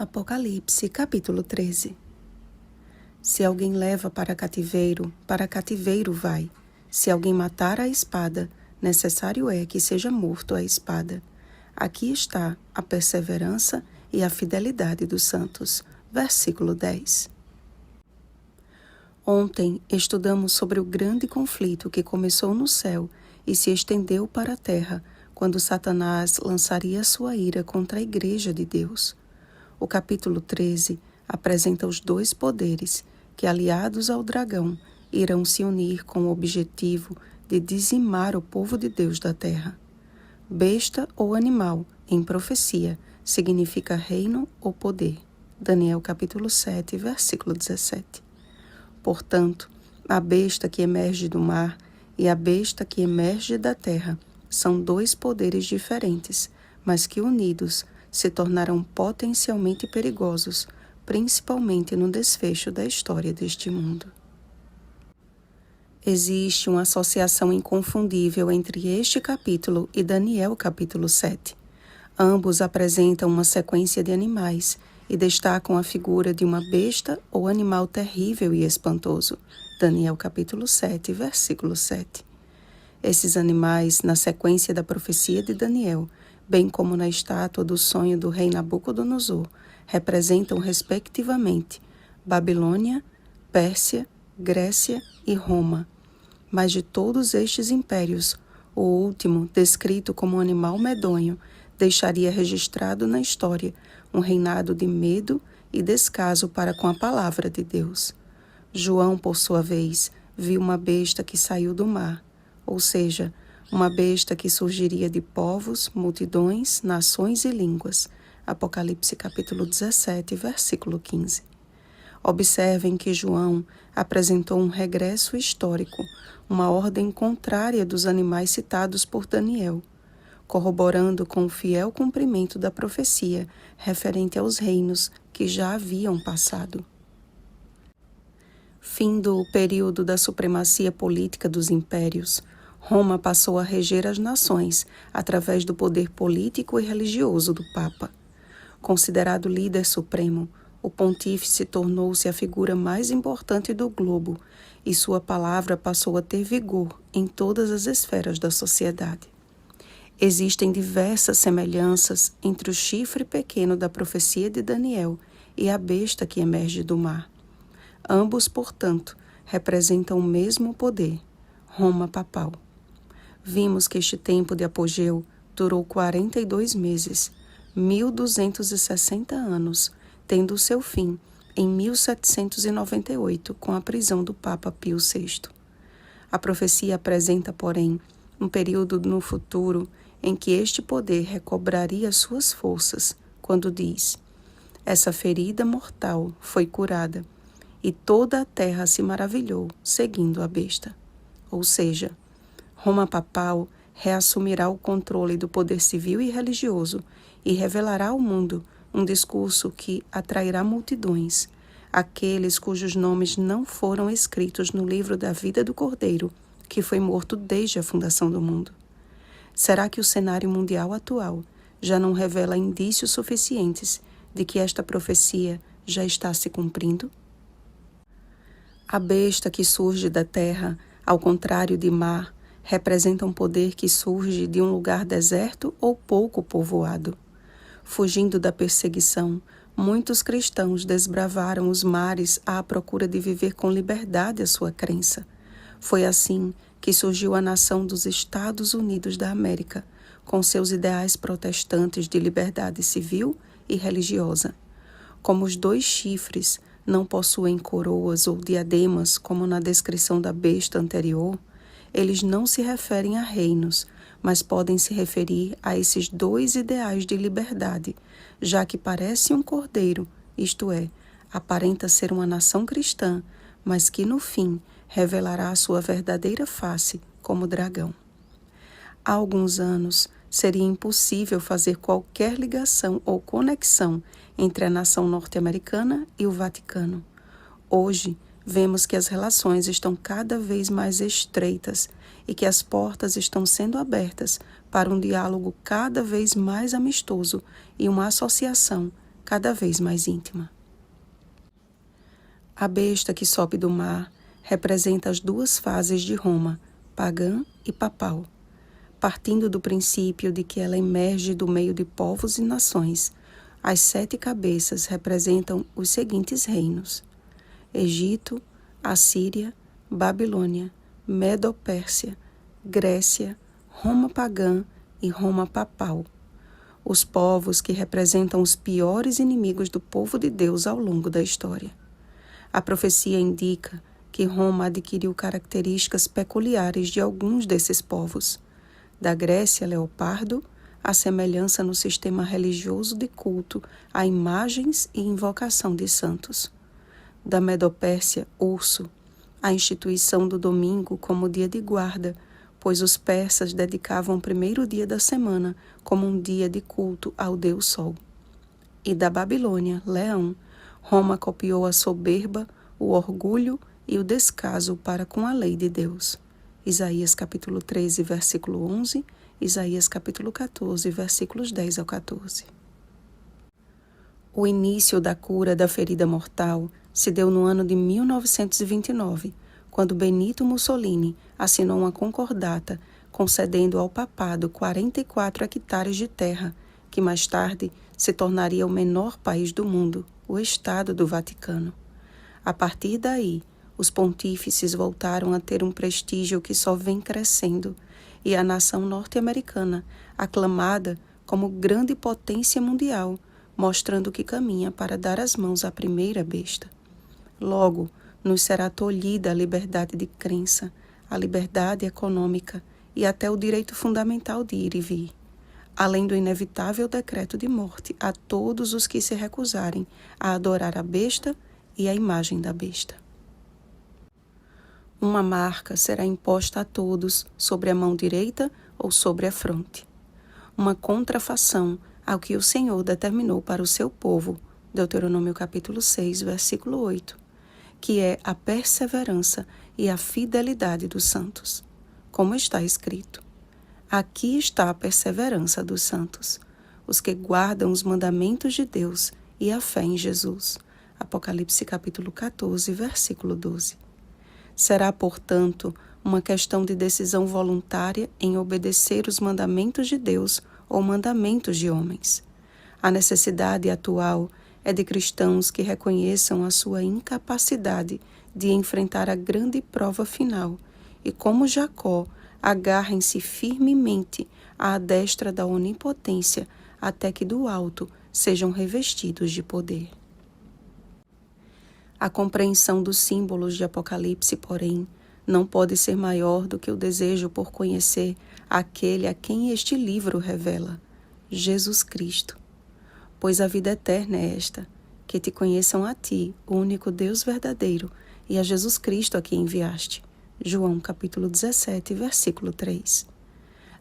Apocalipse, capítulo 13. Se alguém leva para cativeiro vai. Se alguém matar a espada, necessário é que seja morto a espada. Aqui está a perseverança e a fidelidade dos santos. Versículo 10. Ontem estudamos sobre o grande conflito que começou no céu e se estendeu para a terra, quando Satanás lançaria sua ira contra a igreja de Deus. O capítulo 13 apresenta os dois poderes que, aliados ao dragão, irão se unir com o objetivo de dizimar o povo de Deus da terra. Besta ou animal, em profecia, significa reino ou poder. Daniel capítulo 7, versículo 17. Portanto, a besta que emerge do mar e a besta que emerge da terra são dois poderes diferentes, mas que unidos se tornarão potencialmente perigosos, principalmente no desfecho da história deste mundo. Existe uma associação inconfundível entre este capítulo e Daniel capítulo 7. Ambos apresentam uma sequência de animais e destacam a figura de uma besta ou animal terrível e espantoso. Daniel capítulo 7, versículo 7. Esses animais, na sequência da profecia de Daniel, bem como na estátua do sonho do rei Nabucodonosor, representam respectivamente Babilônia, Pérsia, Grécia e Roma. Mas de todos estes impérios, o último, descrito como um animal medonho, deixaria registrado na história um reinado de medo e descaso para com a palavra de Deus. João, por sua vez, viu uma besta que saiu do mar, ou seja, uma besta que surgiria de povos, multidões, nações e línguas. Apocalipse capítulo 17, versículo 15. Observem que João apresentou um regresso histórico, uma ordem contrária dos animais citados por Daniel, corroborando com o fiel cumprimento da profecia referente aos reinos que já haviam passado. Fim do período da supremacia política dos impérios, Roma passou a reger as nações através do poder político e religioso do Papa. Considerado líder supremo, o pontífice tornou-se a figura mais importante do globo e sua palavra passou a ter vigor em todas as esferas da sociedade. Existem diversas semelhanças entre o chifre pequeno da profecia de Daniel e a besta que emerge do mar. Ambos, portanto, representam o mesmo poder, Roma papal. Vimos que este tempo de apogeu durou 42 meses, 1260 anos, tendo seu fim em 1798 com a prisão do Papa Pio VI. A profecia apresenta, porém, um período no futuro em que este poder recobraria suas forças, quando diz: essa ferida mortal foi curada, e toda a terra se maravilhou, seguindo a besta. Ou seja, Roma papal reassumirá o controle do poder civil e religioso e revelará ao mundo um discurso que atrairá multidões, aqueles cujos nomes não foram escritos no livro da vida do Cordeiro, que foi morto desde a fundação do mundo. Será que o cenário mundial atual já não revela indícios suficientes de que esta profecia já está se cumprindo? A besta que surge da terra, ao contrário de mar, representa um poder que surge de um lugar deserto ou pouco povoado. Fugindo da perseguição, muitos cristãos desbravaram os mares à procura de viver com liberdade a sua crença. Foi assim que surgiu a nação dos Estados Unidos da América, com seus ideais protestantes de liberdade civil e religiosa. Como os dois chifres não possuem coroas ou diademas, como na descrição da besta anterior, eles não se referem a reinos, mas podem se referir a esses dois ideais de liberdade, já que parece um cordeiro, isto é, aparenta ser uma nação cristã, mas que no fim revelará a sua verdadeira face como dragão. Há alguns anos, seria impossível fazer qualquer ligação ou conexão entre a nação norte-americana e o Vaticano. Hoje, vemos que as relações estão cada vez mais estreitas e que as portas estão sendo abertas para um diálogo cada vez mais amistoso e uma associação cada vez mais íntima. A besta que sobe do mar representa as duas fases de Roma, pagã e papal, partindo do princípio de que ela emerge do meio de povos e nações. As 7 cabeças representam os seguintes reinos: Egito, Assíria, Babilônia, Medo-Pérsia, Grécia, Roma pagã e Roma papal. Os povos que representam os piores inimigos do povo de Deus ao longo da história. A profecia indica que Roma adquiriu características peculiares de alguns desses povos. Da Grécia, leopardo, a semelhança no sistema religioso de culto a imagens e invocação de santos. Da Medo-Pérsia, urso, a instituição do domingo como dia de guarda, pois os persas dedicavam o primeiro dia da semana como um dia de culto ao Deus Sol. E da Babilônia, leão, Roma copiou a soberba, o orgulho e o descaso para com a lei de Deus. Isaías capítulo 13, versículo 11, Isaías capítulo 14, versículos 10 ao 14. O início da cura da ferida mortal se deu no ano de 1929, quando Benito Mussolini assinou uma concordata concedendo ao papado 44 hectares de terra, que mais tarde se tornaria o menor país do mundo, o Estado do Vaticano. A partir daí, os pontífices voltaram a ter um prestígio que só vem crescendo, e a nação norte-americana, aclamada como grande potência mundial, mostrando que caminha para dar as mãos à primeira besta. Logo, nos será tolhida a liberdade de crença, a liberdade econômica e até o direito fundamental de ir e vir, além do inevitável decreto de morte a todos os que se recusarem a adorar a besta e a imagem da besta. Uma marca será imposta a todos sobre a mão direita ou sobre a fronte. Uma contrafação ao que o Senhor determinou para o seu povo, Deuteronômio capítulo 6, versículo 8, que é a perseverança e a fidelidade dos santos. Como está escrito: aqui está a perseverança dos santos, os que guardam os mandamentos de Deus e a fé em Jesus. Apocalipse capítulo 14, versículo 12. Será, portanto, uma questão de decisão voluntária em obedecer os mandamentos de Deus ou mandamentos de homens. A necessidade atual é de cristãos que reconheçam a sua incapacidade de enfrentar a grande prova final e, como Jacó, agarrem-se firmemente à destra da onipotência até que do alto sejam revestidos de poder. A compreensão dos símbolos de Apocalipse, porém, não pode ser maior do que o desejo por conhecer aquele a quem este livro revela, Jesus Cristo. Pois a vida eterna é esta, que te conheçam a ti, o único Deus verdadeiro, e a Jesus Cristo a quem enviaste. João capítulo 17, versículo 3.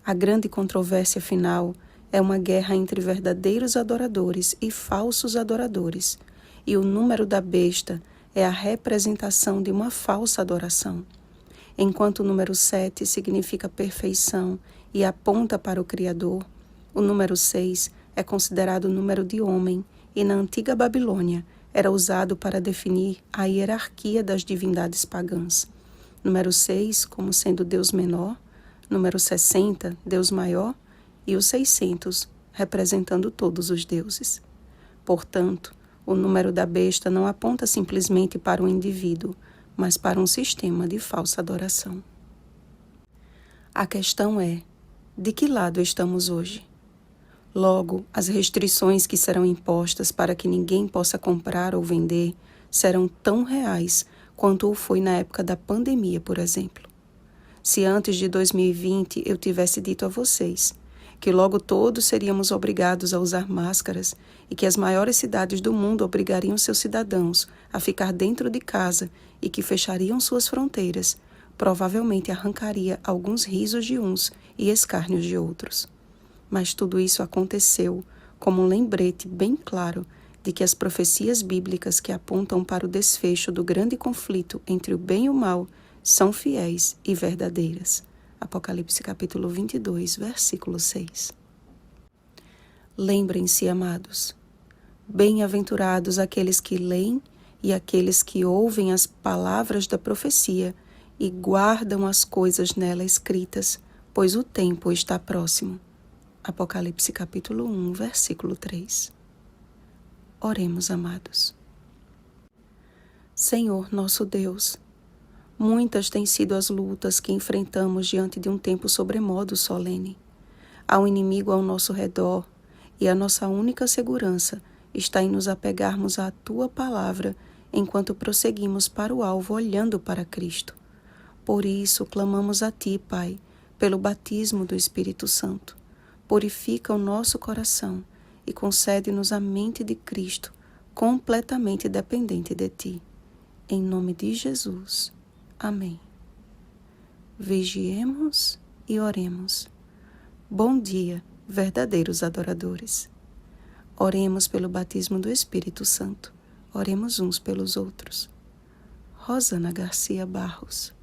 A grande controvérsia final é uma guerra entre verdadeiros adoradores e falsos adoradores, e o número da besta é a representação de uma falsa adoração. Enquanto o número 7 significa perfeição e aponta para o Criador, o número 6 é considerado o número de homem e na antiga Babilônia era usado para definir a hierarquia das divindades pagãs. Número 6 como sendo Deus menor, número 60, Deus maior, e o 600 representando todos os deuses. Portanto, o número da besta não aponta simplesmente para um indivíduo, mas para um sistema de falsa adoração. A questão é: de que lado estamos hoje? Logo, as restrições que serão impostas para que ninguém possa comprar ou vender serão tão reais quanto o foi na época da pandemia, por exemplo. Se antes de 2020 eu tivesse dito a vocês que logo todos seríamos obrigados a usar máscaras e que as maiores cidades do mundo obrigariam seus cidadãos a ficar dentro de casa e que fechariam suas fronteiras, provavelmente arrancaria alguns risos de uns e escárnios de outros. Mas tudo isso aconteceu como um lembrete bem claro de que as profecias bíblicas que apontam para o desfecho do grande conflito entre o bem e o mal são fiéis e verdadeiras. Apocalipse capítulo 22, versículo 6. Lembrem-se, amados, Bem-aventurados aqueles que leem e aqueles que ouvem as palavras da profecia e guardam as coisas nela escritas, pois o tempo está próximo. Apocalipse capítulo 1, versículo 3. Oremos, amados. Senhor nosso Deus, muitas têm sido as lutas que enfrentamos diante de um tempo sobremodo solene. Há um inimigo ao nosso redor e a nossa única segurança está em nos apegarmos à Tua palavra enquanto prosseguimos para o alvo olhando para Cristo. Por isso, clamamos a Ti, Pai, pelo batismo do Espírito Santo. Purifica o nosso coração e concede-nos a mente de Cristo, completamente dependente de Ti. Em nome de Jesus. Amém. Vigiemos e oremos. Bom dia, verdadeiros adoradores. Oremos pelo batismo do Espírito Santo. Oremos uns pelos outros. Rosana Garcia Barros.